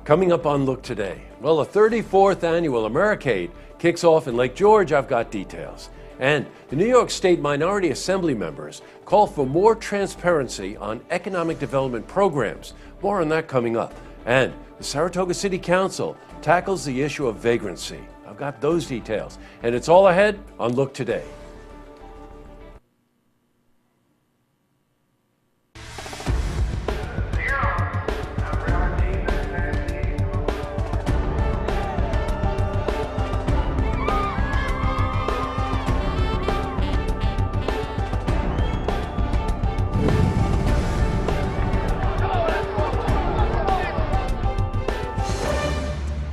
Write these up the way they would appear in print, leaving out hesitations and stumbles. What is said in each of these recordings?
Coming up on Look Today, well, the 34th annual Americade kicks off in Lake George. I've got details. And the New York State Minority Assembly members call for more transparency on economic development programs. More on that coming up. And the Saratoga City Council tackles the issue of vagrancy. I've got those details. And it's all ahead on Look Today.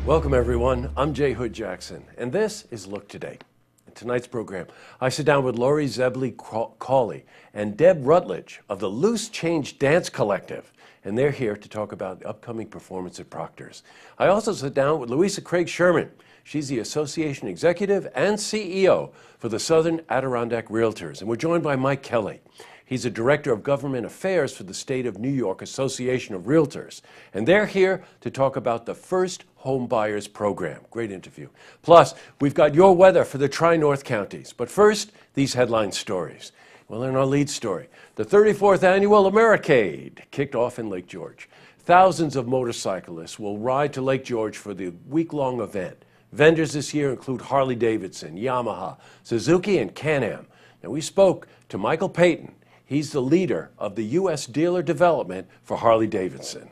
Welcome, everyone. I'm Jay Hood Jackson, and this is Look Today. In tonight's program, I sit down with Lori Zebley-Cawley and Deb Rutledge of the Loose Change Dance Collective, and they're here to talk about the upcoming performance at Proctor's. I also sit down with Louisa Craig Sherman. She's the Association Executive and CEO for the Southern Adirondack Realtors, and we're joined by Mike Kelly. He's a Director of Government Affairs for the State of New York Association of Realtors. And they're here to talk about the First Home Buyers Program. Great interview. Plus, we've got your weather for the Tri-North counties. But first, these headline stories. Well, in our lead story, the 34th annual Americade kicked off in Lake George. Thousands of motorcyclists will ride to Lake George for the week-long event. Vendors this year include Harley-Davidson, Yamaha, Suzuki, and Can-Am. Now, we spoke to Michael Payton. He's the leader of the U.S. dealer development for Harley-Davidson.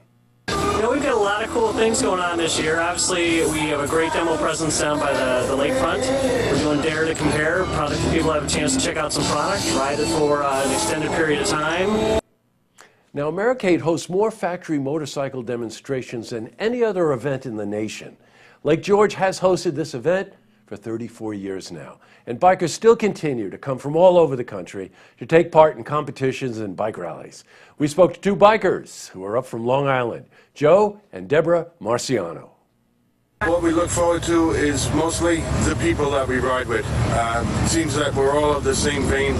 You know, we've got a lot of cool things going on this year. Obviously, we have a great demo presence down by the lakefront. We're doing Dare to Compare. People have a chance to check out some product, ride it for an extended period of time. Now, Americade hosts more factory motorcycle demonstrations than any other event in the nation. Lake George has hosted this event for 34 years now. And bikers still continue to come from all over the country to take part in competitions and bike rallies. We spoke to two bikers who are up from Long Island, Joe and Deborah Marciano. What we look forward to is mostly the people that we ride with. It seems that we're all of the same vein.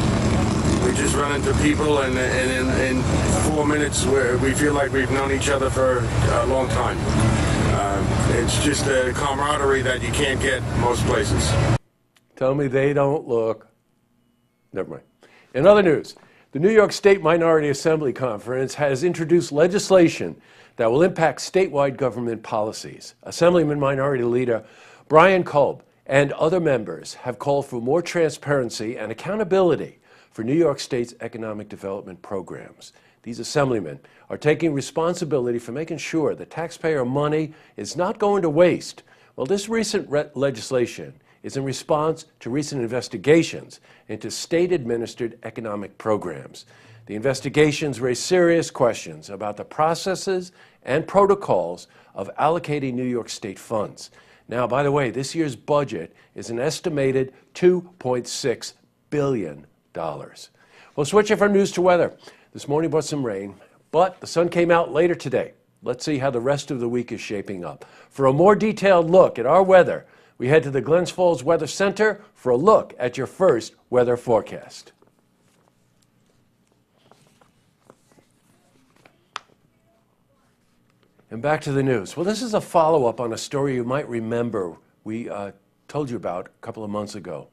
We just run into people and in 4 minutes we feel like we've known each other for a long time. It's just a camaraderie that you can't get most places. Tell me they don't look. Never mind. In other news, the New York State Minority Assembly Conference has introduced legislation that will impact statewide government policies. Assemblyman Minority Leader Brian Kolb and other members have called for more transparency and accountability for New York State's economic development programs. These assemblymen are taking responsibility for making sure that taxpayer money is not going to waste. Well, this recent legislation is in response to recent investigations into state-administered economic programs. The investigations raise serious questions about the processes and protocols of allocating New York State funds. Now, by the way, this year's budget is an estimated $2.6 billion. We'll switch it from news to weather. This morning brought some rain, but the sun came out later today. Let's see how the rest of the week is shaping up. For a more detailed look at our weather, we head to the Glens Falls Weather Center for a look at your first weather forecast. And back to the news. Well, this is a follow-up on a story you might remember we told you about a couple of months ago.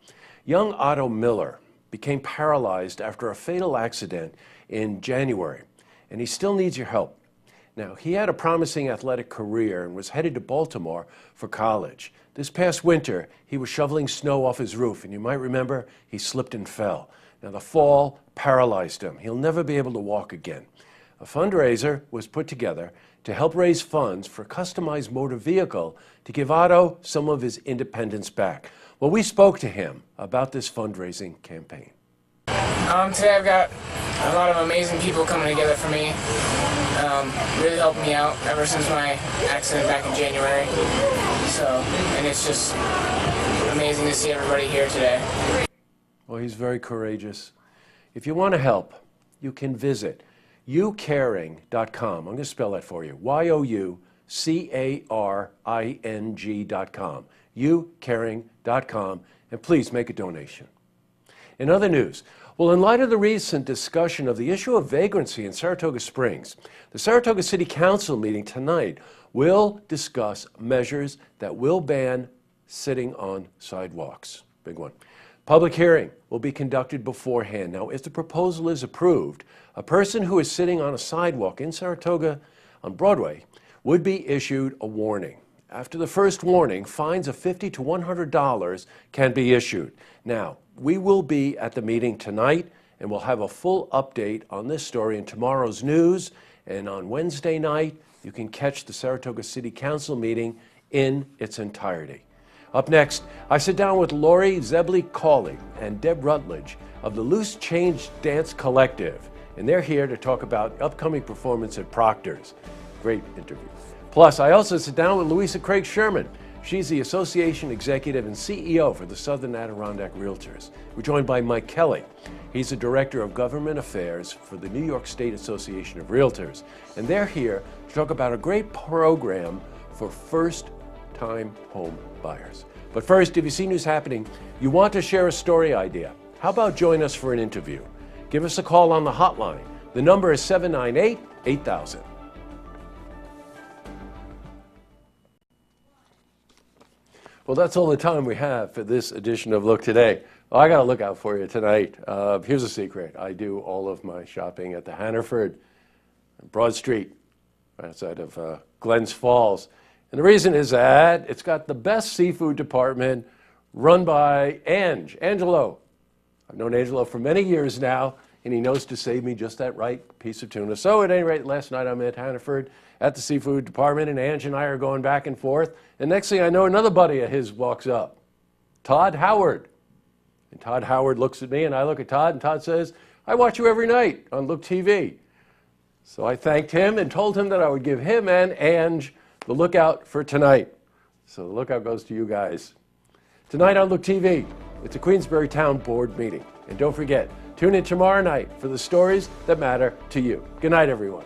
Young Otto Miller became paralyzed after a fatal accident in January, and he still needs your help. Now, he had a promising athletic career and was headed to Baltimore for college. This past winter, he was shoveling snow off his roof, and you might remember he slipped and fell. Now, the fall paralyzed him. He'll never be able to walk again. A fundraiser was put together to help raise funds for a customized motor vehicle to give Otto some of his independence back. Well, we spoke to him about this fundraising campaign. Today I've got a lot of amazing people coming together for me, really helped me out ever since my accident back in January. And it's just amazing to see everybody here today. Well, he's very courageous. If you want to help, you can visit youcaring.com. I'm going to spell that for you. youcaring.com. youcaring.com, and please make a donation. In other news, Well, in light of the recent discussion of the issue of vagrancy in Saratoga Springs, the Saratoga City Council meeting tonight will discuss measures that will ban sitting on sidewalks. Big one. Public hearing will be conducted beforehand. Now, if the proposal is approved, a person who is sitting on a sidewalk in Saratoga on Broadway would be issued a warning. After the first warning, fines of $50 to $100 can be issued. Now, we will be at the meeting tonight, and we'll have a full update on this story in tomorrow's news. And on Wednesday night, you can catch the Saratoga City Council meeting in its entirety. Up next, I sit down with Lori Zebley-Cawley and Deb Rutledge of the Loose Change Dance Collective, and they're here to talk about upcoming performance at Proctor's. Great interview. Plus, I also sit down with Louisa Craig Sherman. She's the Association Executive and CEO for the Southern Adirondack Realtors. We're joined by Mike Kelly. He's the Director of Government Affairs for the New York State Association of Realtors. And they're here to talk about a great program for first-time home buyers. But first, if you see news happening, you want to share a story idea, how about join us for an interview? Give us a call on the hotline. The number is 798-8000. Well, that's all the time we have for this edition of Look Today. Well, I got a look out for you tonight. Here's a secret. I do all of my shopping at the Hannaford, Broad Street, right outside of Glens Falls. And the reason is that it's got the best seafood department run by Angelo. I've known Angelo for many years now, and he knows to save me just that right piece of tuna. So at any rate, last night I'm at Hannaford at the seafood department, and Ange and I are going back and forth. And next thing I know, another buddy of his walks up, Todd Howard. And Todd Howard looks at me, and I look at Todd, and Todd says, I watch you every night on Look TV. So I thanked him and told him that I would give him and Ange the lookout for tonight. So the lookout goes to you guys. Tonight on Look TV, it's a Queensbury Town Board meeting. And don't forget, tune in tomorrow night for the stories that matter to you. Good night, everyone.